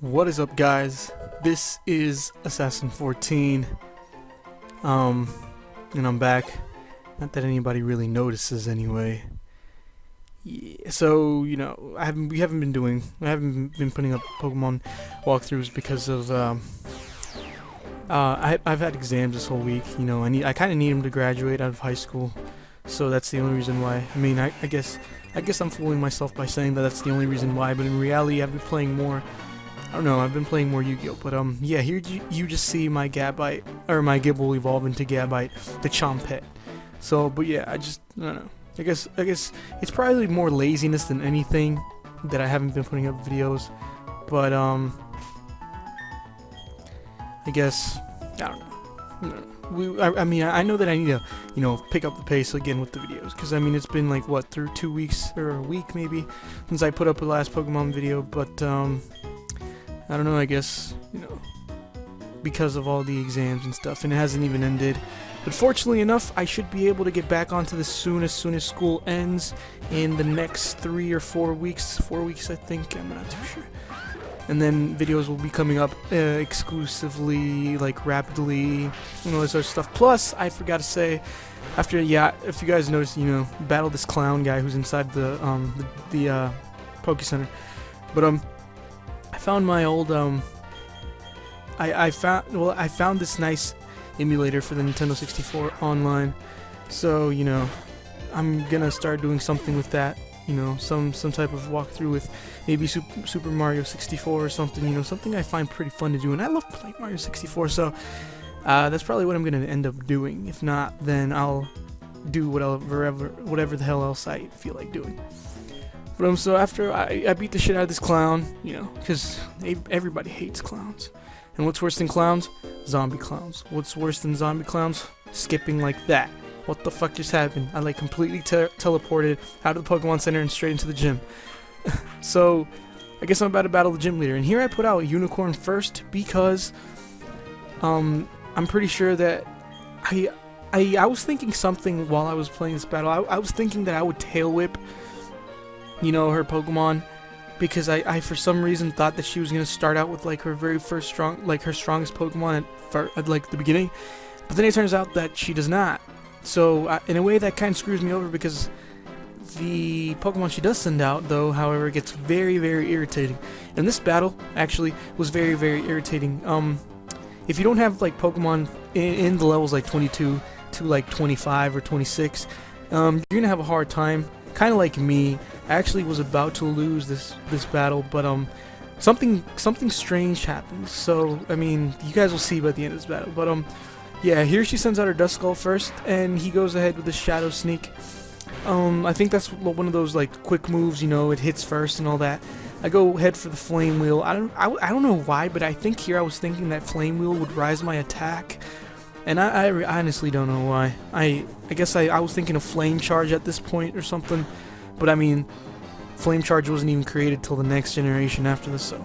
What is up, guys? This is Assassin14, and I'm back. Not that anybody really notices, anyway. Yeah, so I haven't been putting up Pokemon walkthroughs because of I've had exams this whole week. I kind of need them to graduate out of high school, so that's the only reason why. I mean, I guess I'm fooling myself by saying that that's the only reason why, but in reality, I've been playing more. I don't know, I've been playing more Yu-Gi-Oh! But yeah, here you just see my Gabite, or my Gibble evolve into Gabite, the Chompet. So, but yeah, I don't know. I guess it's probably more laziness than anything that I haven't been putting up videos. But I guess I don't know. I mean, I know that I need to, pick up the pace again with the videos, because I mean, it's been like what, through 2 weeks or a week maybe since I put up the last Pokemon video, but I don't know, I guess, because of all the exams and stuff, and it hasn't even ended. But fortunately enough, I should be able to get back onto this soon as school ends in the next 3 or 4 weeks. 4 weeks, I think, I'm not too sure. And then videos will be coming up exclusively, like, rapidly, all this other stuff. Plus, I forgot to say, if you guys noticed, battle this clown guy who's inside the Poke Center. But I found my old I found this nice emulator for the Nintendo 64 online. So, I'm gonna start doing something with that. Some type of walkthrough with maybe Super Mario 64 or something. Something I find pretty fun to do, and I love playing Mario 64. So that's probably what I'm gonna end up doing. If not, then I'll do whatever the hell else I feel like doing. But so after I beat the shit out of this clown, because everybody hates clowns. And what's worse than clowns? Zombie clowns. What's worse than zombie clowns? Skipping like that. What the fuck just happened? I completely teleported out of the Pokemon Center and straight into the gym. So I guess I'm about to battle the gym leader. And here I put out Unicorn first because I'm pretty sure that I was thinking something while I was playing this battle. I was thinking that I would tail whip her Pokemon, because I for some reason thought that she was gonna start out with her very first her strongest Pokemon at the beginning, but then it turns out that she does not. So in a way that kind of screws me over, because the Pokemon she does send out, though, however, gets very, very irritating. And this battle actually was very, very irritating. If you don't have Pokemon in the levels 22 to 25 or 26, you're gonna have a hard time. Kind of like me. I actually was about to lose this battle, but something strange happens. So I mean, you guys will see by the end of this battle. But yeah, here she sends out her Duskull first, and he goes ahead with the Shadow Sneak. I think that's one of those quick moves. It hits first and all that. I go ahead for the Flame Wheel. I don't know why, but I think here I was thinking that Flame Wheel would rise my attack. And I honestly don't know why. I guess I was thinking of Flame Charge at this point or something. But I mean, Flame Charge wasn't even created till the next generation after this, so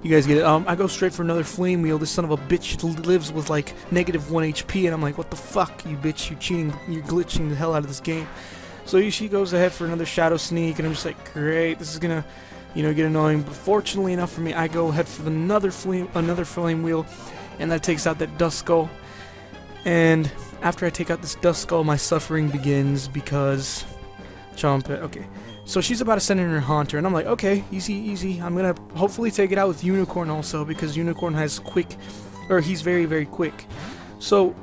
you guys get it. I go straight for another Flame Wheel. This son of a bitch lives with -1 HP, and I'm like, what the fuck, you bitch, you cheating, you're glitching the hell out of this game. So she goes ahead for another Shadow Sneak, and I'm just like, great, this is gonna, get annoying. But fortunately enough for me, I go ahead for another Flame Wheel. And that takes out that Duskull. And after I take out this Duskull, my suffering begins, because Chompet. Okay, so she's about to send in her Haunter, and I'm like, okay, easy. I'm gonna hopefully take it out with Unicorn also, because Unicorn has he's very, very quick. So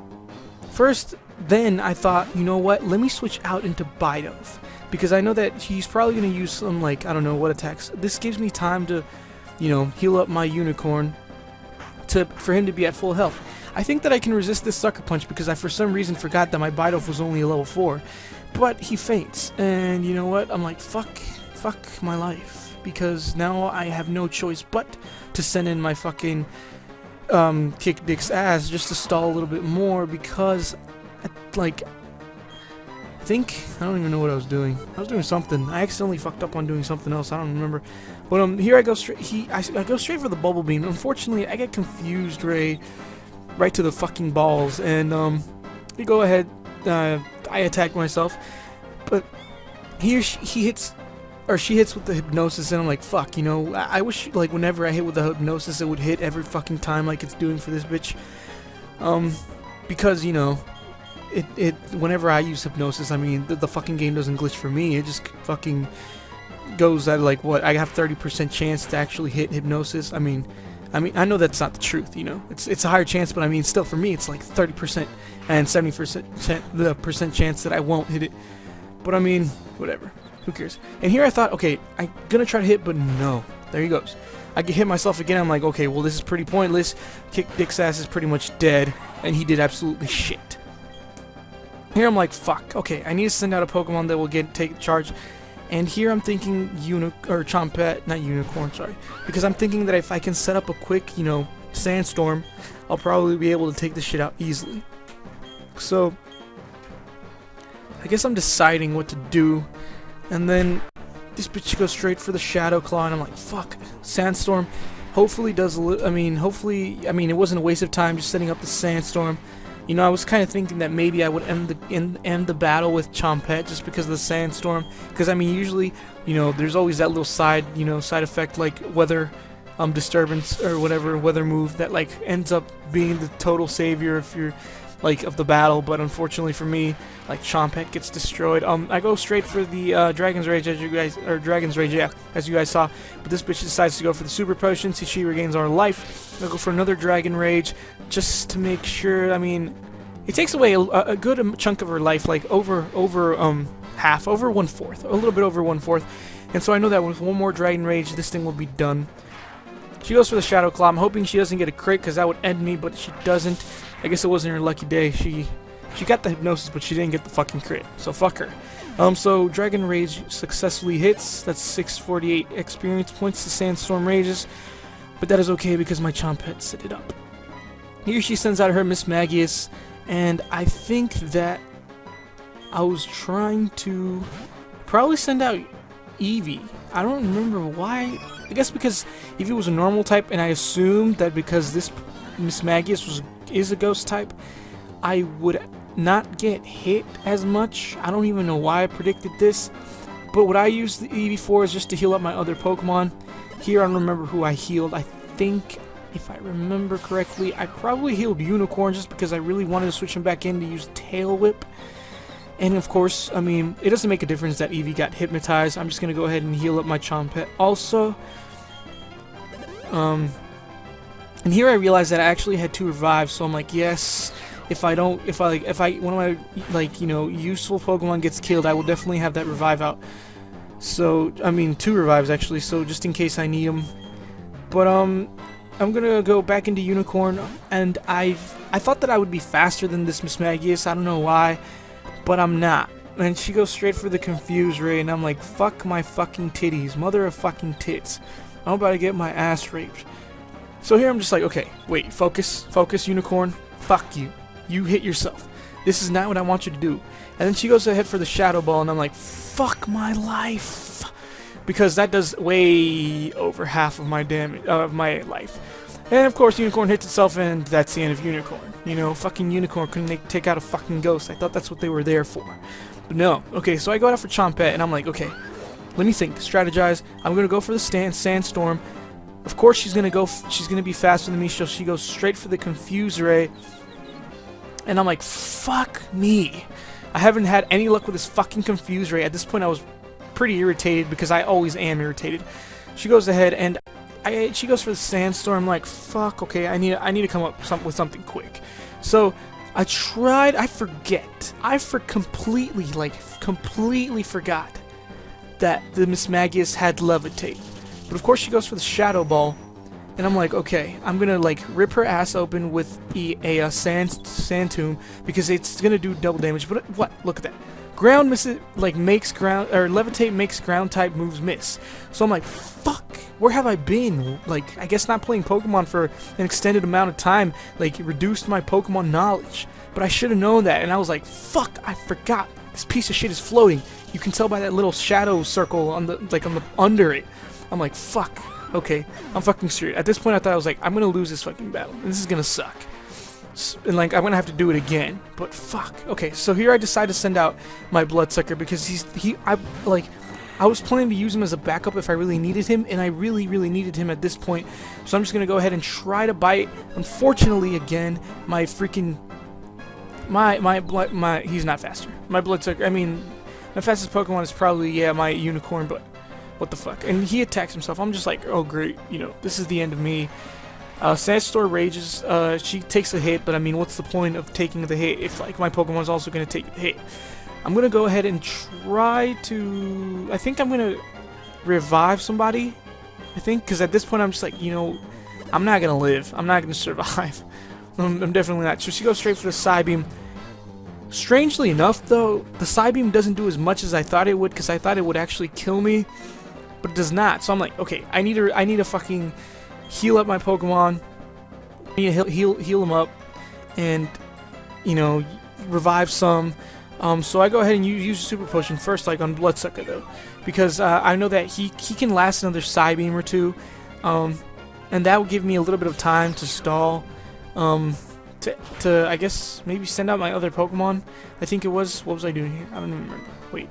then I thought, you know what? Let me switch out into Bidove, because I know that he's probably gonna use some I don't know what attacks. This gives me time to, heal up my Unicorn. For him to be at full health. I think that I can resist this Sucker Punch, because I for some reason forgot that my Bidove was only a level 4. But he faints, and you know what? I'm like, fuck my life, because now I have no choice but to send in my fucking kick Dick's ass just to stall a little bit more, because I don't even know what I was doing. I was doing something. I accidentally fucked up on doing something else. I don't remember. But here I go straight. I go straight for the Bubble Beam. Unfortunately, I get confused right to the fucking balls, and you go ahead. I attack myself, but here he hits or she hits with the hypnosis, and I'm like, fuck, you know, I wish, like, whenever I hit with the hypnosis, it would hit every fucking time like it's doing for this bitch. Because, you know, whenever I use hypnosis, I mean, the fucking game doesn't glitch for me. It just fucking goes at, like, what, I have 30% chance to actually hit hypnosis. I mean, I know that's not the truth, you know. It's a higher chance, but I mean, still, for me, it's like 30% and 70% the percent chance that I won't hit it. But I mean, whatever. Who cares? And here I thought, okay, I'm gonna try to hit, but no. There he goes. I get hit myself again. I'm like, okay, well, this is pretty pointless. Kick Dick's ass is pretty much dead, and he did absolutely shit. Here I'm like, fuck. Okay, I need to send out a Pokemon that will take charge. And here I'm thinking Chompette, not Unicorn, sorry. Because I'm thinking that if I can set up a quick, you know, Sandstorm, I'll probably be able to take this shit out easily. So, I guess I'm deciding what to do. And then this bitch goes straight for the Shadow Claw, and I'm like, fuck, Sandstorm. Hopefully does hopefully, it wasn't a waste of time just setting up the Sandstorm. You know, I was kind of thinking that maybe I would end the battle with Chompette just because of the Sandstorm. Because, I mean, usually, you know, there's always that little side effect, like weather disturbance or whatever, weather move that, like, ends up being the total savior if you're, like, of the battle. But unfortunately for me, like, Chompette gets destroyed. I go straight for the Dragon's Rage, as you guys saw. But this bitch decides to go for the Super Potion, so she regains our life. I'll go for another Dragon Rage, just to make sure. I mean, it takes away a good chunk of her life, like over half, over 1/4, a little bit over 1/4. And so I know that with one more Dragon Rage, this thing will be done. She goes for the Shadow Claw. I'm hoping she doesn't get a crit, because that would end me, but she doesn't. I guess it wasn't her lucky day. She got the hypnosis, but she didn't get the fucking crit. So fuck her. So Dragon Rage successfully hits. That's 648 experience points. The Sandstorm rages, but that is okay because my Chompette set it up. Here she sends out her Miss Magius, and I think that I was trying to probably send out Eevee. I don't remember why. I guess because Eevee was a normal type, and I assumed that because this Miss Magius is a ghost type, I would not get hit as much. I don't even know why I predicted this, but what I used the Eevee for is just to heal up my other Pokemon. Here I don't remember who I healed. I think, if I remember correctly, I probably healed Unicorn just because I really wanted to switch him back in to use Tail Whip. And of course, I mean, it doesn't make a difference that Eevee got hypnotized. I'm just gonna go ahead and heal up my Chompette also. And here I realized that I actually had 2 revives, so I'm like, yes, one of my, like, you know, useful Pokemon gets killed, I will definitely have that revive out. So, I mean, 2 revives actually, so just in case I need them. But I'm gonna go back into Unicorn, and I thought that I would be faster than this Miss Magius. I don't know why, but I'm not. And she goes straight for the Confuse Ray, and I'm like, fuck my fucking titties, mother of fucking tits. I'm about to get my ass raped. So here I'm just like, okay, wait, focus, Unicorn. Fuck you. You hit yourself. This is not what I want you to do. And then she goes ahead for the Shadow Ball, and I'm like, fuck my life. Because that does way over half of my damage, of my life. And of course, Unicorn hits itself, and that's the end of Unicorn. You know, fucking Unicorn couldn't take out a fucking ghost. I thought that's what they were there for. But no. Okay, so I go out for Chompette, and I'm like, okay, let me think, strategize. I'm gonna go for the Sandstorm. Of course, she's gonna be faster than me, so she goes straight for the Confuse Ray. And I'm like, fuck me. I haven't had any luck with this fucking Confuse Ray. At this point, I was pretty irritated because I always am irritated. She goes ahead and she goes for the Sandstorm. Like, fuck. Okay, I need to come up with something quick. So I tried. I completely forgot that the Miss Magius had Levitate. But of course, she goes for the Shadow Ball. And I'm like, okay, I'm gonna like rip her ass open with a Sand Tomb because it's gonna do double damage. But what? Look at that. Ground misses, like makes ground, or Levitate makes ground type moves miss. So I'm like, fuck, where have I been? Like, I guess not playing Pokemon for an extended amount of time, like, reduced my Pokemon knowledge. But I should have known that, and I was like, fuck, I forgot. This piece of shit is floating. You can tell by that little shadow circle on the, like, under it. I'm like, fuck. Okay, I'm fucking screwed. At this point, I thought I was like, I'm gonna lose this fucking battle. This is gonna suck. And like, I'm gonna have to do it again. But fuck. Okay, so here I decide to send out my Bloodsucker because I was planning to use him as a backup if I really needed him, and I really, really needed him at this point. So I'm just going to go ahead and try to bite. Unfortunately, again, my freaking... he's not faster. My Bloodsucker, I mean, my fastest Pokemon is probably, yeah, my Unicorn, but what the fuck. And he attacks himself. I'm just like, oh, great, you know, this is the end of me. Sandstorm rages. She takes a hit, but I mean, what's the point of taking the hit if, like, my Pokemon's also going to take the hit? I'm going to go ahead and try to... I think I'm going to revive somebody, I think, because at this point I'm just like, you know, I'm not going to live. I'm not going to survive. I'm definitely not. So she goes straight for the Psybeam. Strangely enough, though, the Psybeam doesn't do as much as I thought it would, because I thought it would actually kill me, but it does not. So I'm like, okay, I need to fucking heal up my Pokemon. I need to heal them up, and, you know, revive some. So I go ahead and use Super Potion first, like on Bloodsucker, though, because I know that he can last another Psybeam or two, and that will give me a little bit of time to stall, to I guess maybe send out my other Pokemon. I think it was, what was I doing here? I don't even remember. Wait,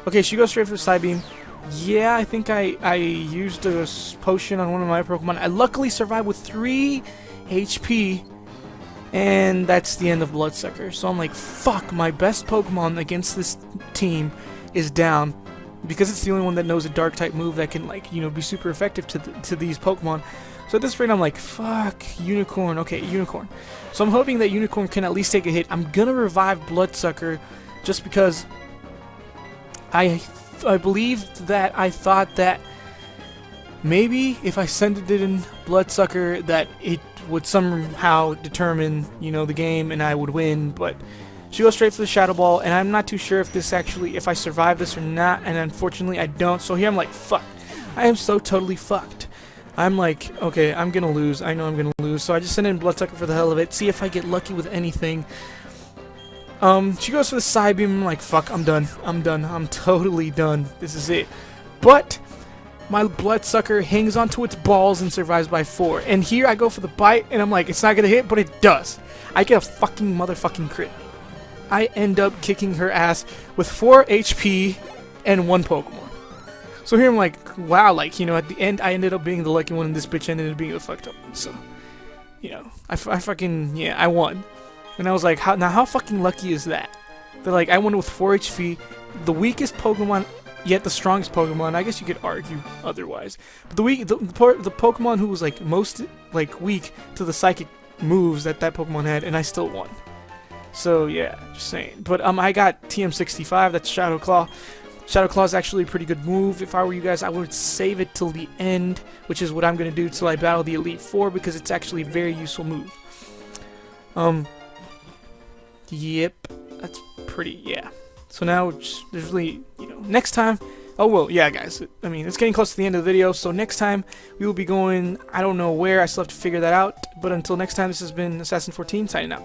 okay, she goes straight for the Psybeam. Yeah, I think I used a potion on one of my Pokemon. I luckily survived with 3 HP. And that's the end of Bloodsucker. So I'm like, fuck, my best Pokemon against this team is down. Because it's the only one that knows a Dark-type move that can, like, you know, be super effective to these Pokemon. So at this rate, I'm like, fuck, Unicorn. Okay, Unicorn. So I'm hoping that Unicorn can at least take a hit. I'm gonna revive Bloodsucker just because I believe that I thought that maybe if I sent it in Bloodsucker that it would somehow determine, you know, the game and I would win, but she goes straight for the Shadow Ball, and I'm not too sure if I survive this or not, and unfortunately I don't. So here I'm like, fuck, I am so totally fucked. I'm like, okay, I'm gonna lose. I know I'm gonna lose. So I just send in Bloodsucker for the hell of it, see if I get lucky with anything. She goes for the Psybeam. I'm like, fuck, I'm done. I'm totally done. This is it. But my Bloodsucker hangs onto its balls and survives by 4. And here I go for the bite, and I'm like, it's not gonna hit, but it does. I get a fucking motherfucking crit. I end up kicking her ass with 4 HP and 1 Pokemon. So here I'm like, wow, like, you know, at the end I ended up being the lucky one, and this bitch ended up being the fucked up one. So, you know, I fucking, yeah, I won. And I was like, how fucking lucky is that? They're like, I won with 4 HP, the weakest Pokemon, yet the strongest Pokemon. I guess you could argue otherwise. But the Pokemon who was like most like weak to the psychic moves that Pokemon had, and I still won. So yeah, just saying. But I got TM65. That's Shadow Claw. Shadow Claw is actually a pretty good move. If I were you guys, I would save it till the end, which is what I'm gonna do till I battle the Elite Four, because it's actually a very useful move. Yep, that's pretty, yeah. So now, there's really, you know, next time, oh, well, yeah, guys, I mean, it's getting close to the end of the video, so next time, we will be going, I don't know where, I still have to figure that out, but until next time, this has been Assassin14, signing out.